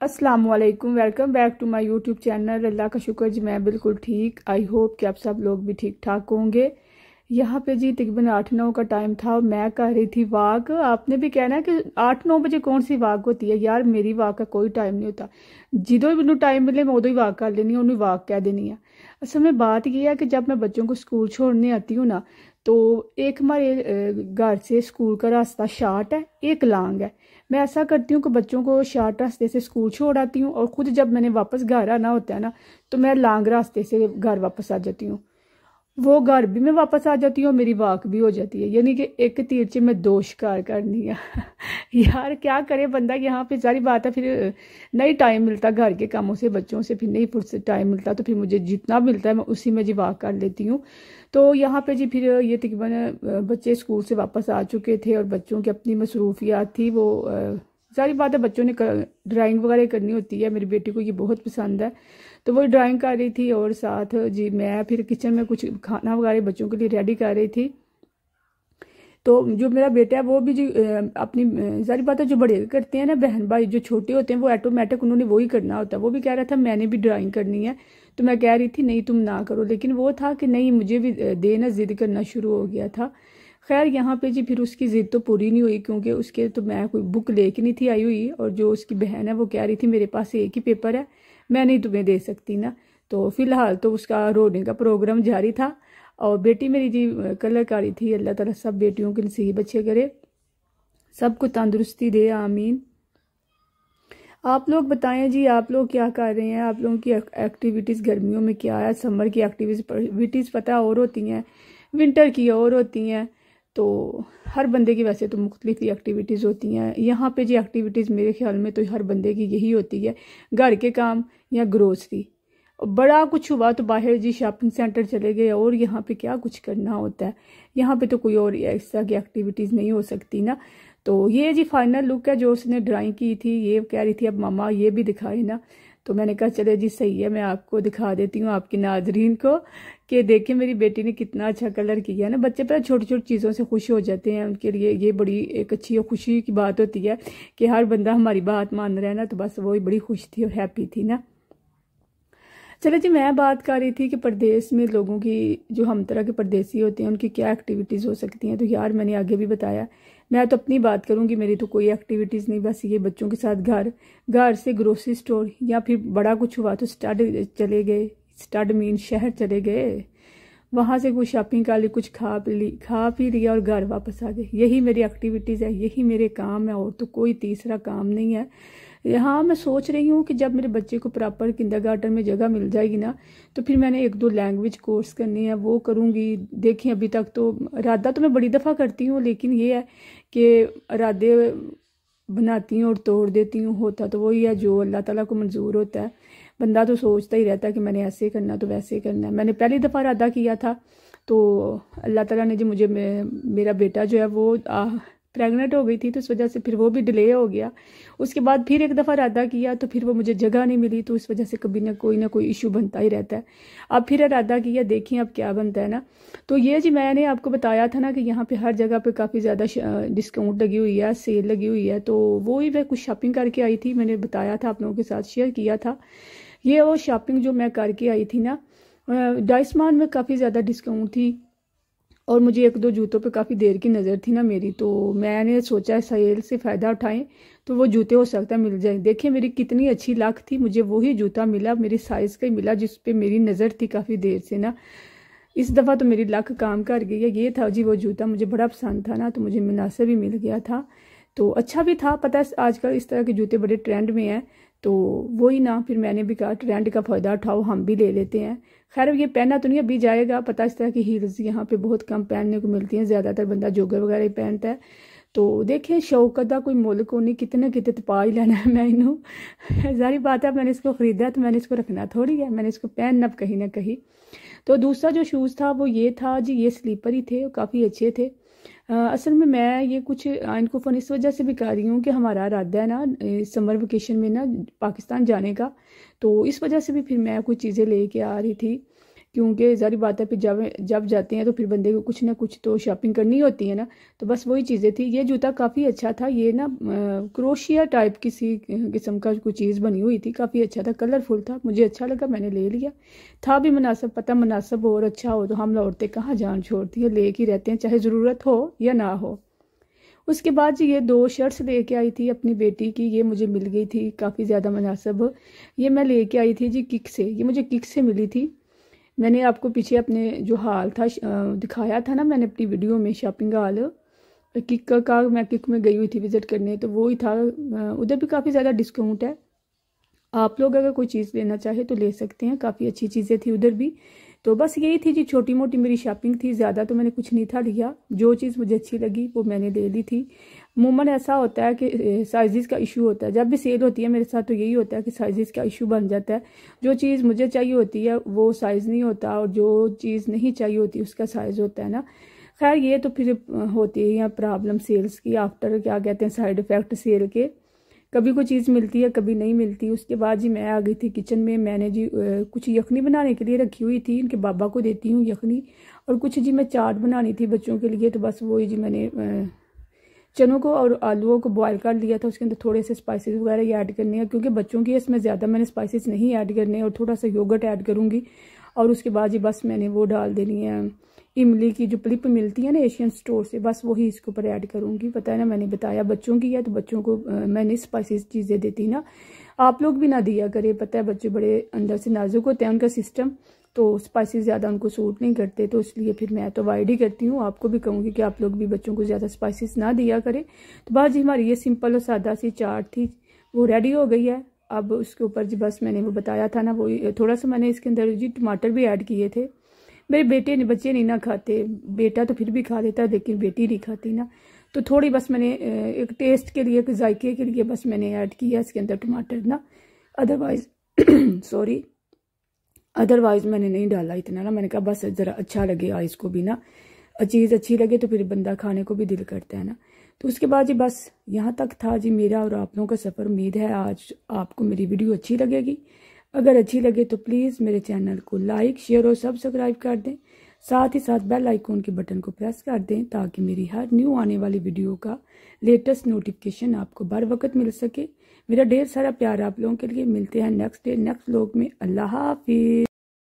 अस्सलाम वालेकुम। Welcome back to my YouTube channel. अल्लाह का शुक्र जी मैं बिल्कुल ठीक। आई होप कि आप सब लोग भी ठीक ठाक होंगे। यहाँ पे जी तकरीबन 8-9 का टाइम था और मैं कर रही थी वाक। आपने भी कहना है कि 8-9 बजे कौन सी वाक होती है। यार मेरी वाक का कोई टाइम नहीं होता, जो मैनू टाइम मिले मैं उदो ही वाक कर लेनी, उन्हें वाक कह देनी है। असल में बात यह है कि जब मैं बच्चों को स्कूल छोड़ने आती हूँ ना, तो एक हमारे घर से स्कूल का रास्ता शार्ट है, एक लॉन्ग है। मैं ऐसा करती हूँ कि बच्चों को शार्ट रास्ते से स्कूल छोड़ आती हूँ और खुद जब मैंने वापस घर आना होता है ना, तो मैं लॉन्ग रास्ते से घर वापस आ जाती हूँ। वो घर भी मैं वापस आ जाती हूँ और मेरी वाक भी हो जाती है, यानी कि एक तीर से मैं दो शिकार करनी है। यार क्या करे बंदा, यहाँ पे सारी बात है। फिर नहीं टाइम मिलता घर के कामों से, बच्चों से, फिर नहीं फुर्सत टाइम मिलता, तो फिर मुझे जितना मिलता है मैं उसी में जी वाक कर लेती हूँ। तो यहाँ पे जी फिर ये तकरीबन बच्चे स्कूल से वापस आ चुके थे और बच्चों की अपनी मसरूफियात थी। वो सारी बात है, बच्चों ने ड्राइंग वगैरह करनी होती है, मेरी बेटी को ये बहुत पसंद है, तो वो ड्राइंग कर रही थी और साथ जी मैं फिर किचन में कुछ खाना वगैरह बच्चों के लिए रेडी कर रही थी। तो जो मेरा बेटा है वो भी जी अपनी सारी बातें जो बड़े करते हैं ना, बहन भाई जो छोटे होते हैं वो ऑटोमेटिक उन्होंने वही करना होता है। वो भी कह रहा था मैंने भी ड्राइंग करनी है, तो मैं कह रही थी नहीं तुम ना करो, लेकिन वो था कि नहीं मुझे भी देना, जिद करना शुरू हो गया था। खैर यहाँ पे जी फिर उसकी ज़िद तो पूरी नहीं हुई, क्योंकि उसके तो मैं कोई बुक लेके नहीं थी आई हुई, और जो उसकी बहन है वो कह रही थी मेरे पास एक ही पेपर है, मैं नहीं तुम्हें दे सकती ना। तो फिलहाल तो उसका रोने का प्रोग्राम जारी था। और बेटी मेरी जी कलाकारी थी। अल्लाह ताला सब बेटियों के नसीब अच्छे करे, सबको तंदुरुस्ती दे, आमीन। आप लोग बताएं जी, आप लोग क्या कर रहे हैं? आप लोगों की एक्टिविटीज़ गर्मियों में क्या है? समर की एक्टिविटीज़ पता और होती हैं, विंटर की और होती हैं, तो हर बंदे की वैसे तो मुख्तलिफ एक्टिविटीज़ होती हैं। यहाँ पे जी एक्टिविटीज़ मेरे ख्याल में तो हर बंदे की यही होती है, घर के काम या ग्रोसरी। बड़ा कुछ हुआ तो बाहर जी शॉपिंग सेंटर चले गए, और यहाँ पे क्या कुछ करना होता है। यहाँ पे तो कोई और ऐसा की एक्टिविटीज़ नहीं हो सकती ना। तो ये जी फाइनल लुक है जो उसने ड्राइंग की थी। ये कह रही थी अब मामा ये भी दिखाए ना, तो मैंने कहा चले जी सही है, मैं आपको दिखा देती हूँ आपकी नाजरीन को कि देखिए मेरी बेटी ने कितना अच्छा कलर किया है ना। बच्चे पर छोटी छोटी चीज़ों से खुश हो जाते हैं, उनके लिए ये बड़ी एक अच्छी और खुशी की बात होती है कि हर बंदा हमारी बात मान रहा है ना, तो बस वही बड़ी खुश थी और हैप्पी थी ना। चलो जी, मैं बात कर रही थी कि परदेश में लोगों की, जो हम तरह के परदेसी होते हैं, उनकी क्या एक्टिविटीज़ हो सकती हैं। तो यार मैंने आगे भी बताया, मैं तो अपनी बात करूंगी, मेरी तो कोई एक्टिविटीज़ नहीं, बस ये बच्चों के साथ घर घर से ग्रोसरी स्टोर, या फिर बड़ा कुछ हुआ तो स्टड चले गए, स्टड मीन शहर चले गए, वहाँ से कुछ शॉपिंग कर ली, कुछ खा पी लिया और घर वापस आ गए। यही मेरी एक्टिविटीज़ है, यही मेरे काम है, और तो कोई तीसरा काम नहीं है। हाँ मैं सोच रही हूँ कि जब मेरे बच्चे को प्रॉपर किंडरगार्टन में जगह मिल जाएगी ना, तो फिर मैंने 1-2 लैंग्वेज कोर्स करनी है, वो करूँगी। देखें अभी तक तो इरादा तो मैं बड़ी दफ़ा करती हूँ, लेकिन ये है कि इरादे बनाती हूँ और तोड़ देती हूँ। होता तो वही है जो अल्लाह ताला को मंजूर होता है। बंदा तो सोचता ही रहता है कि मैंने ऐसे करना तो वैसे करना है। मैंने पहली दफ़ा इरादा किया था, तो अल्लाह ताला ने जो मुझे मेरा बेटा जो है वो प्रेग्नेंट हो गई थी, तो इस वजह से फिर वो भी डिले हो गया। उसके बाद फिर एक दफ़ा इरादा किया, तो फिर वो मुझे जगह नहीं मिली, तो इस वजह से कभी ना कोई इशू बनता ही रहता है। अब फिर इरादा किया, देखिए अब क्या बनता है ना। तो ये जी मैंने आपको बताया था ना कि यहाँ पे हर जगह पे काफ़ी ज़्यादा डिस्काउंट लगी हुई है, सेल लगी हुई है, तो वो ही मैं कुछ शॉपिंग करके आई थी। मैंने बताया था, आप लोगों के साथ शेयर किया था। ये वो शॉपिंग जो मैं करके आई थी ना, डाइसमान में काफ़ी ज़्यादा डिस्काउंट थी, और मुझे 1-2 जूतों पे काफ़ी देर की नज़र थी ना मेरी, तो मैंने सोचा सेल से फ़ायदा उठाएं, तो वो जूते हो सकता है मिल जाए। देखिए मेरी कितनी अच्छी लक थी, मुझे वही जूता मिला, मेरी साइज़ का ही मिला, जिस पे मेरी नज़र थी काफ़ी देर से ना। इस दफ़ा तो मेरी लक काम कर गई है। ये था जी वो जूता, मुझे बड़ा पसंद था ना, तो मुझे मुनासिब भी मिल गया था, तो अच्छा भी था। पता है आजकल इस तरह के जूते बड़े ट्रेंड में हैं, तो वही ना, फिर मैंने भी कहा ट्रेंड का फ़ायदा उठाओ, हम भी ले लेते हैं। खैर ये पहना तो नहीं अभी जाएगा, पता इस तरह की हील्स यहाँ पे बहुत कम पहनने को मिलती हैं, ज़्यादातर बंदा जोगर वगैरह ही पहनता है। तो देखें शौक का कोई मुल्क को नहीं, कितने कितने पा ही लेना है मैं इनू। जारी बात है, मैंने इसको ख़रीदा तो मैंने इसको रखना थोड़ी है, मैंने इसको पहनना कहीं ना कहीं। तो दूसरा जो शूज़ था वो ये था जी, ये स्लीपर ही थे, काफ़ी अच्छे थे। असल में मैं ये कुछ इनको फ़ोन इस वजह से भी कर रही हूँ कि हमारा इरादा है ना समर वेकेशन में ना पाकिस्तान जाने का, तो इस वजह से भी फिर मैं कुछ चीज़ें लेके आ रही थी क्योंकि ज़ाहिर बात है फिर जब जाते हैं तो फिर बंदे को कुछ ना कुछ तो शॉपिंग करनी होती है ना। तो बस वही चीज़ें थी। ये जूता काफ़ी अच्छा था, ये ना क्रोशिया टाइप किसी किस्म का कोई चीज़ बनी हुई थी, काफ़ी अच्छा था, कलरफुल था, मुझे अच्छा लगा, मैंने ले लिया। था भी मुनासिब, पता मुनासिब और अच्छा हो तो हम औरतें कहाँ जान छोड़ती है, ले ही रहते हैं चाहे ज़रूरत हो या ना हो। उसके बाद जी ये 2 शर्ट्स लेके आई थी अपनी बेटी की, ये मुझे मिल गई थी काफ़ी ज़्यादा मुनासिब। ये मैं लेके आई थी जी किक से, ये मुझे किक से मिली थी। मैंने आपको पीछे अपने जो हाल था दिखाया था ना मैंने अपनी वीडियो में, शॉपिंग हाल किक का मैं किक में गई हुई थी विज़िट करने, तो वो ही था। उधर भी काफ़ी ज़्यादा डिस्काउंट है, आप लोग अगर कोई चीज़ लेना चाहे तो ले सकते हैं, काफ़ी अच्छी चीज़ें थी उधर भी। तो बस यही थी जी, छोटी मोटी मेरी शॉपिंग थी, ज़्यादा तो मैंने कुछ नहीं था लिया। जो चीज़ मुझे अच्छी लगी वो मैंने ले ली थी। अमूमन ऐसा होता है कि साइज़ का इशू होता है, जब भी सेल होती है मेरे साथ तो यही होता है कि साइज़ का इशू बन जाता है। जो चीज़ मुझे चाहिए होती है वो साइज़ नहीं होता, और जो चीज़ नहीं चाहिए होती उसका साइज़ होता है ना। खैर ये तो फिर होती है यहाँ प्रॉब्लम सेल्स की, आफ्टर क्या कहते हैं साइड इफ़ेक्ट सेल के। कभी कोई चीज़ मिलती है कभी नहीं मिलती। उसके बाद जी मैं आ गई थी किचन में, मैंने जी कुछ यखनी बनाने के लिए रखी हुई थी, इनके बाबा को देती हूँ यखनी, और कुछ जी मैं चाट बनानी थी बच्चों के लिए। तो बस वही जी मैंने चनों को और आलूओं को बॉयल कर लिया था, उसके अंदर थोड़े से स्पाइसेस वगैरह ऐड करने हैं, क्योंकि बच्चों की इसमें ज़्यादा मैंने स्पाइसेस नहीं ऐड करने, और थोड़ा सा योगर्ट ऐड करूँगी। और उसके बाद जी बस मैंने वो डाल देनी है इमली की जो प्लिप मिलती है ना एशियन स्टोर से, बस वही इसके ऊपर ऐड करूँगी। पता है ना, मैंने बताया बच्चों की है तो बच्चों को मैंने स्पाइसेस चीज़ें देती ना, आप लोग भी ना दिया करें। पता है बच्चे बड़े अंदर से नाजुक होते हैं, उनका सिस्टम, तो स्पाइसेस ज़्यादा उनको सूट नहीं करते, तो इसलिए फिर मैं तो अवॉइड ही करती हूँ। आपको भी कहूँगी कि आप लोग भी बच्चों को ज़्यादा स्पाइसेस ना दिया करें। तो बस जी हमारी ये सिंपल और सादा सी चाट थी, वो रेडी हो गई है। अब उसके ऊपर जी बस मैंने वो बताया था ना, वो थोड़ा सा मैंने इसके अंदर जी टमाटर भी ऐड किए थे। मेरे बच्चे नहीं ना खाते, बेटा तो फिर भी खा लेता है लेकिन बेटी नहीं खाती ना, तो थोड़ी बस मैंने एक टेस्ट के लिए, एक जायके के लिए बस मैंने ऐड किया इसके अंदर टमाटर ना, अदरवाइज सॉरी, अदरवाइज मैंने नहीं डाला इतना ना। मैंने कहा बस ज़रा अच्छा लगे आइस को भी ना, चीज़ अच्छी लगे तो फिर बंदा खाने को भी दिल करता है ना। तो उसके बाद जी बस यहाँ तक था जी मेरा और आप लोगों का सफ़र। उम्मीद है आज आपको मेरी वीडियो अच्छी लगेगी। अगर अच्छी लगे तो प्लीज़ मेरे चैनल को लाइक शेयर और सब्सक्राइब कर दें, साथ ही साथ बेल आइकॉन के बटन को प्रेस कर दें ताकि मेरी हर न्यू आने वाली वीडियो का लेटेस्ट नोटिफिकेशन आपको बर वक्त मिल सके। मेरा ढेर सारा प्यार आप लोगों के लिए। मिलते हैं नेक्स्ट डे नेक्स्ट व्लॉग में। अल्लाह हाफिज़।